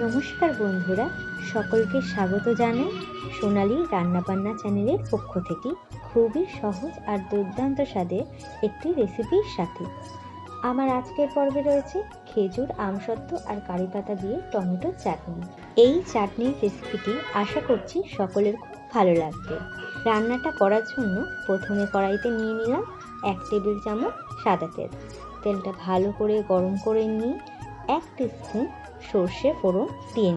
নমস্কার বন্ধুরা, সকলকে স্বাগত জানাই সোনালি রান্নাবান্না চ্যানেলের পক্ষ থেকে খুবই সহজ আর দুর্দান্ত স্বাদের একটি রেসিপির সাথে। আমার আজকের পর্বে রয়েছে খেজুর, আমসত্ত্ব আর কারি পাতা দিয়ে টমেটো চাটনি। এই চাটনির রেসিপিটি আশা করছি সকলের খুব ভালো লাগবে। রান্নাটা করার জন্য প্রথমে কড়াইতে নিয়ে নিলাম 1 টেবিল চামচ সাদা তেল। তেলটা ভালো করে গরম করে নিয়ে 1 টিস্পুন সর্ষে ফোড়ন দিয়ে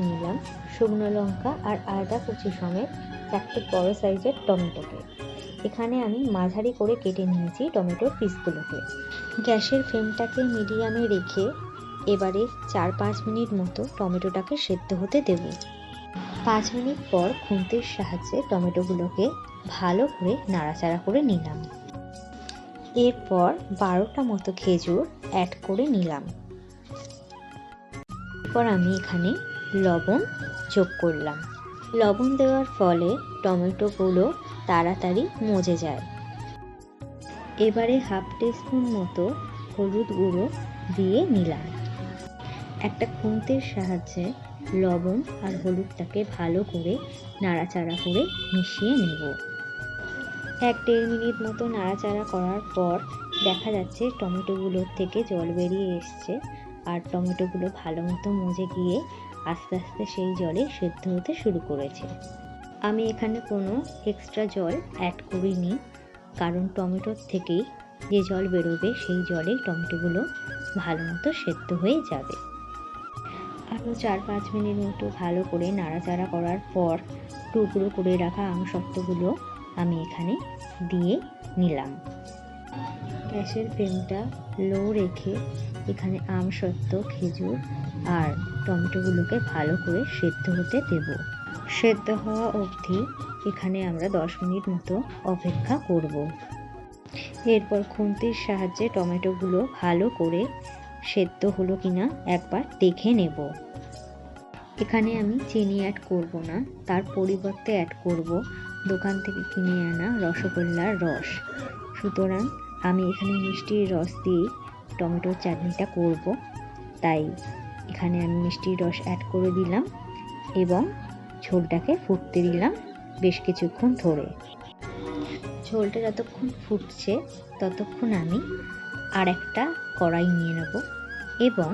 নিলাম শুকনো লঙ্কা আর আদা কুচি সমেত 1টি বড় সাইজের টমেটোকে। এখানে আমি মাঝারি করে কেটে নিয়েছি টমেটোর পিসগুলোকে। গ্যাসের ফ্লেমটাকে মিডিয়ামে রেখে এবারে 4-5 মিনিট মতো টমেটোটাকে সেদ্ধ হতে দেব। 5 মিনিট পর খুন্তির সাহায্যে টমেটোগুলোকে ভালো করে নাড়াচাড়া করে নিলাম। এরপর 12টা মতো খেজুর অ্যাড করে নিলাম। এরপর আমি এখানে লবণ যোগ করলাম। লবণ দেওয়ার ফলে টমেটোগুলো তাড়াতাড়ি মজে যায়। এবারে 1/2 টিস্পুন মতো হলুদ গুঁড়ো দিয়ে নিলাম। একটা খুন্তির সাহায্যে লবণ আর হলুদটাকে ভালো করে নাড়াচাড়া করে মিশিয়ে নেব। 1-1.5 মিনিট মতো নাড়াচাড়া করার পর দেখা যাচ্ছে টমেটোগুলোর থেকে জল বেরিয়ে এসছে আর টমেটোগুলো ভালো মতো মজে গিয়ে আস্তে আস্তে সেই জলে সেদ্ধ হতে শুরু করেছে। আমি এখানে কোনো এক্সট্রা জল অ্যাড করিনি, কারণ টমেটোর থেকেই যে জল বেরোবে সেই জলেই টমেটোগুলো ভালো মতো সেদ্ধ হয়ে যাবে। আরও 4-5 মিনিট মতো ভালো করে নাড়াচাড়া করার পর টুকরো করে রাখা আমসত্ত্বগুলো আমি এখানে দিয়ে নিলাম। গ্যাসের ফ্লেমটা লো রেখে এখানে আমসত্ত্ব, খেজুর আর টমেটোগুলোকে ভালো করে সেদ্ধ হতে দেব। সেদ্ধ হওয়া অবধি এখানে আমরা 10 মিনিট মতো অপেক্ষা করব। এরপর খুন্তির সাহায্যে টমেটোগুলো ভালো করে সেদ্ধ হলো কিনা একবার দেখে নেব। এখানে আমি চিনি অ্যাড করব না, তার পরিবর্তে অ্যাড করব দোকান থেকে কিনে আনা রসগোল্লার রস। সুতরাং আমি এখানে মিষ্টির রস দিয়ে টমেটোর চাটনিটা করব, তাই এখানে আমি মিষ্টির রস অ্যাড করে দিলাম এবং ঝোলটাকে ফুটতে দিলাম বেশ কিছুক্ষণ ধরে। ঝোলটা যতক্ষণ ফুটছে ততক্ষণ আমি আর একটা কড়াই নিয়ে নেব এবং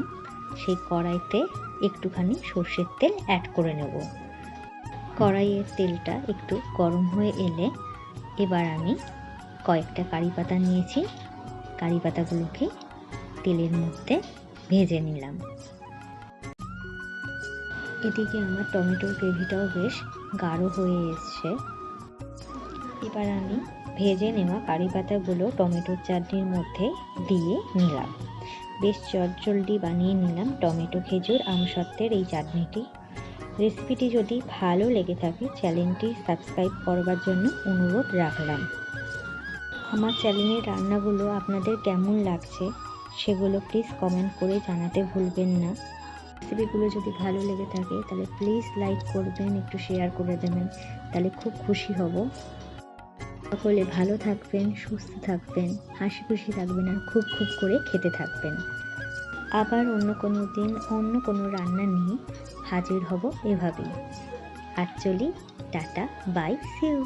সেই কড়াইতে একটুখানি সর্ষের তেল অ্যাড করে নেব। কড়াইয়ের তেলটা একটু গরম হয়ে এলে এবার আমি কয়েকটা কারি পাতা নিয়েছি, কারি পাতাগুলোকে তেলের মধ্যে ভেজে নিলাম। এদিকে আমার টমেটোর গ্রেভিটাও বেশ গাঢ় হয়ে এসছে। এবার আমি ভেজে নেওয়া কারি পাতাগুলো টমেটোর চাটনির মধ্যে দিয়ে নিলাম। বেশ চটজলদি বানিয়ে নিলাম টমেটো, খেজুর, আমসত্ত্বের এই চাটনিটি। রেসিপিটি যদি ভালো লেগে থাকে চ্যানেলটি সাবস্ক্রাইব করবার জন্য অনুরোধ রাখলাম। আমার চ্যানেলের রান্নাগুলো আপনাদের কেমন লাগছে সেগুলো প্লিজ কমেন্ট করে জানাতে ভুলবেন না। রেসিপিগুলো যদি ভালো লেগে থাকে তাহলে প্লিজ লাইক করবেন, একটু শেয়ার করে দেবেন, তাহলে খুব খুশি হব। সকলে ভালো থাকবেন, সুস্থ থাকবেন, হাসি খুশি থাকবেন আর খুব খুব করে খেতে থাকবেন। আবার অন্য কোনো দিন অন্য কোনো রান্না নিয়ে হাজির হব এভাবেই। আর চলি, টাটা, বাই, সি ইউ।